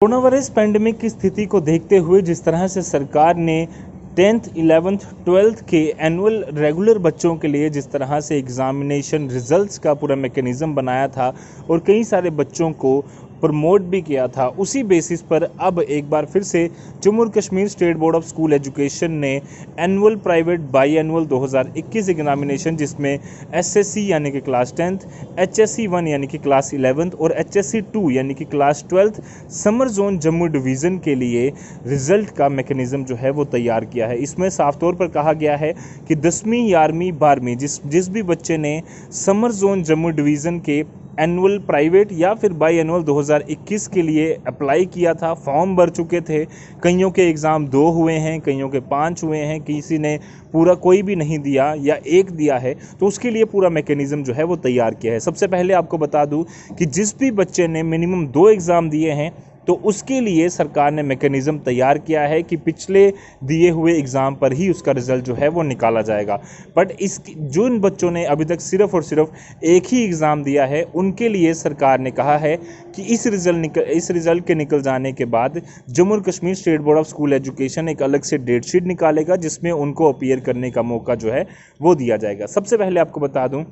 Corona virus pandemic की स्थिति को देखते हुए जिस तरह से सरकार ने 10th 11th 12th के एनुअल रेगुलर बच्चों के लिए जिस तरह से एग्जामिनेशन रिजल्ट्स का पूरा मैकेनिज्म बनाया था और कई सारे बच्चों को प्रमोट भी किया था, उसी बेसिस पर अब एक बार फिर से जम्मू और Kashmir state board of school education ने annual private biannual 2021 examination जिसमें एसएससी यानी कि क्लास 10th, एचएससी 1 यानी कि क्लास 11th और एचएससी 2 यानी कि class 12th summer zone Jammu division के लिए रिज़ल्ट का मैकेनिज़्म जो है वो तैयार किया है। इसमें साफ तौर पर कहा गया है कि 10वीं 11वीं 12वीं जिस भी बच्चे ने समर जोन जम्मू डिवीज़न के एनुअल प्राइवेट या फिर बाई एनुअल 2021 के लिए अप्लाई किया था, फॉर्म भर चुके थे, कईयों के एग्ज़ाम 2 हुए हैं, कईयों के 5 हुए हैं, किसी ने पूरा कोई भी नहीं दिया या एक दिया है, तो उसके लिए पूरा मैकेनिज़्म जो है वो तैयार किया है। सबसे पहले आपको बता दूं कि जिस भी बच्चे ने मिनिमम 2 एग्ज़ाम दिए हैं तो उसके लिए सरकार ने मैकेनिज़्म तैयार किया है कि पिछले दिए हुए एग्ज़ाम पर ही उसका रिज़ल्ट जो है वो निकाला जाएगा। बट जिन बच्चों ने अभी तक सिर्फ़ और सिर्फ एक ही एग्ज़ाम दिया है उनके लिए सरकार ने कहा है कि इस रिज़ल्ट के निकल जाने के बाद जम्मू और Kashmir state board of school education एक अलग से डेट शीट निकालेगा जिसमें उनको अपीयर करने का मौका जो है वो दिया जाएगा। सबसे पहले आपको बता दूँ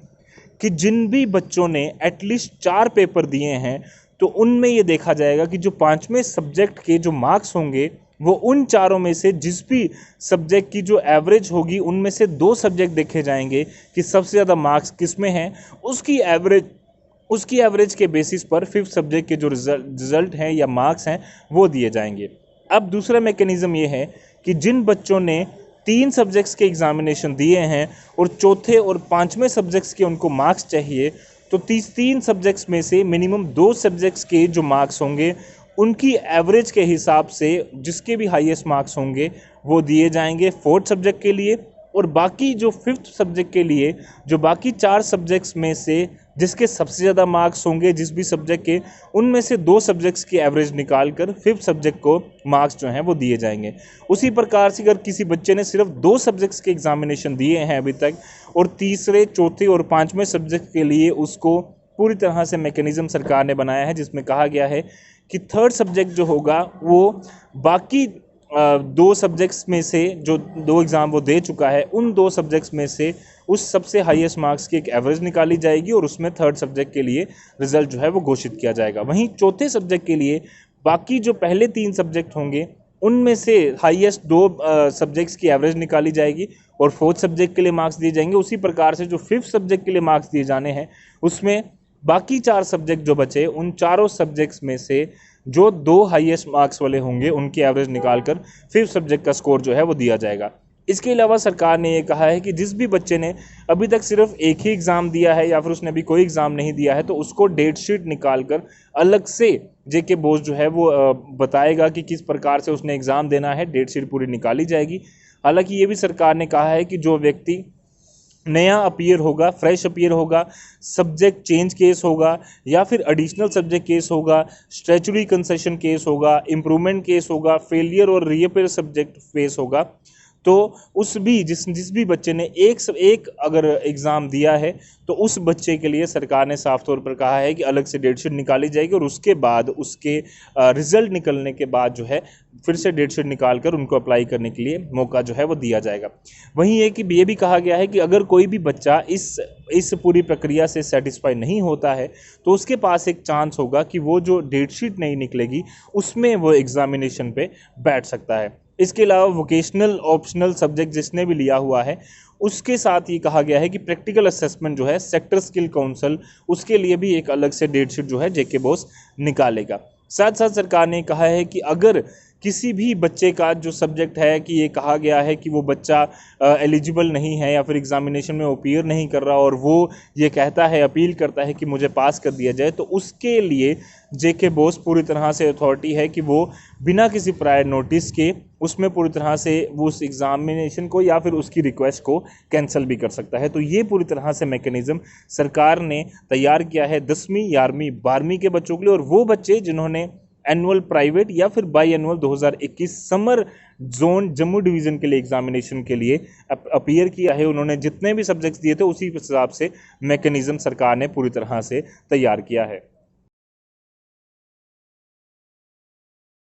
कि जिन भी बच्चों ने एटलीस्ट 4 पेपर दिए हैं तो उनमें ये देखा जाएगा कि जो 5वें सब्जेक्ट के जो मार्क्स होंगे वो उन चारों में से जिस भी सब्जेक्ट की जो एवरेज होगी उनमें से 2 सब्जेक्ट देखे जाएंगे कि सबसे ज़्यादा मार्क्स किस में हैं, उसकी एवरेज के बेसिस पर 5th सब्जेक्ट के जो रिज़ल्ट हैं या मार्क्स हैं वो दिए जाएंगे। अब दूसरा मैकेनिज़्म ये है कि जिन बच्चों ने 3 सब्जेक्ट्स के एग्जामिनेशन दिए हैं और चौथे और 5वें सब्जेक्ट्स के उनको मार्क्स चाहिए तो 3 सब्जेक्ट्स में से मिनिमम 2 सब्जेक्ट्स के जो मार्क्स होंगे उनकी एवरेज के हिसाब से जिसके भी हाईएस्ट मार्क्स होंगे वो दिए जाएंगे 4th सब्जेक्ट के लिए, और बाकी जो 5th सब्जेक्ट के लिए जो बाकी 4 सब्जेक्ट्स में से जिसके सबसे ज़्यादा मार्क्स होंगे जिस भी सब्जेक्ट के उनमें से 2 सब्जेक्ट्स की एवरेज निकाल कर 5th सब्जेक्ट को मार्क्स जो हैं वो दिए जाएंगे। उसी प्रकार से अगर किसी बच्चे ने सिर्फ 2 सब्जेक्ट्स के एग्जामिनेशन दिए हैं अभी तक और तीसरे, चौथे और 5वें सब्जेक्ट के लिए उसको पूरी तरह से मैकेनिज़्म सरकार ने बनाया है जिसमें कहा गया है कि 3rd सब्जेक्ट जो होगा वो बाकी 2 सब्जेक्ट्स में से जो 2 एग्ज़ाम वो दे चुका है उन 2 सब्जेक्ट्स में से उस सबसे हाईएस्ट मार्क्स की एक एवरेज निकाली जाएगी और उसमें 3rd सब्जेक्ट के लिए रिज़ल्ट जो है वो घोषित किया जाएगा। वहीं चौथे सब्जेक्ट के लिए बाकी जो पहले 3 सब्जेक्ट होंगे उनमें से हाईएस्ट 2 सब्जेक्ट्स की एवरेज निकाली जाएगी और 4th सब्जेक्ट के लिए मार्क्स दिए जाएंगे। उसी प्रकार से जो 5th सब्जेक्ट के लिए मार्क्स दिए जाने हैं उसमें बाकी 4 सब्जेक्ट जो बचे उन चारों सब्जेक्ट्स में से जो 2 हाईएस्ट मार्क्स वाले होंगे उनकी एवरेज निकालकर 5th सब्जेक्ट का स्कोर जो है वो दिया जाएगा। इसके अलावा सरकार ने ये कहा है कि जिस भी बच्चे ने अभी तक सिर्फ एक ही एग्ज़ाम दिया है या फिर उसने अभी कोई एग्ज़ाम नहीं दिया है तो उसको डेट शीट निकाल कर अलग से जेके बोस जो है वो बताएगा कि किस प्रकार से उसने एग्ज़ाम देना है, डेट शीट पूरी निकाली जाएगी। हालांकि ये भी सरकार ने कहा है कि जो व्यक्ति नया अपीयर होगा, फ्रेश अपीयर होगा, सब्जेक्ट चेंज केस होगा या फिर एडिशनल सब्जेक्ट केस होगा, स्टैट्यूटरी कंसेशन केस होगा, इम्प्रूवमेंट केस होगा, फेलियर और रीअपीयर सब्जेक्ट फेस होगा, तो जिस भी बच्चे ने एक अगर एग्ज़ाम दिया है तो उस बच्चे के लिए सरकार ने साफ तौर पर कहा है कि अलग से डेट शीट निकाली जाएगी और उसके बाद उसके रिज़ल्ट निकलने के बाद जो है फिर से डेट शीट निकाल कर उनको अप्लाई करने के लिए मौका जो है वो दिया जाएगा। वहीं ये भी कहा गया है कि अगर कोई भी बच्चा इस पूरी प्रक्रिया से सेटिस्फाई नहीं होता है तो उसके पास एक चांस होगा कि वो जो डेट शीट नहीं निकलेगी उसमें वो एग्ज़ामिनेशन पे बैठ सकता है। इसके अलावा वोकेशनल ऑप्शनल सब्जेक्ट जिसने भी लिया हुआ है उसके साथ ये कहा गया है कि प्रैक्टिकल असेसमेंट जो है सेक्टर स्किल काउंसिल उसके लिए भी एक अलग से डेट शीट जो है जेके बोस निकालेगा। साथ साथ सरकार ने कहा है कि अगर किसी भी बच्चे का जो सब्जेक्ट है कि ये कहा गया है कि वो बच्चा एलिजिबल नहीं है या फिर एग्जामिनेशन में अपीयर नहीं कर रहा और वो ये कहता है, अपील करता है कि मुझे पास कर दिया जाए, तो उसके लिए जेके बोस पूरी तरह से अथॉरिटी है कि वो बिना किसी प्रायर नोटिस के उसमें पूरी तरह से वो उस एग्जामिनेशन को या फिर उसकी रिक्वेस्ट को कैंसिल भी कर सकता है। तो ये पूरी तरह से मैकेनिज़्म सरकार ने तैयार किया है 10वीं 11वीं 12वीं के बच्चों के लिए, और वो बच्चे जिन्होंने एनुअल प्राइवेट या फिर by annual 2021 summer zone Jammu division के लिए एग्जामिनेशन के लिए अपीयर किया है, उन्होंने जितने भी सब्जेक्ट्स दिए थे उसी हिसाब से मैकेनिज़्म सरकार ने पूरी तरह से तैयार किया है।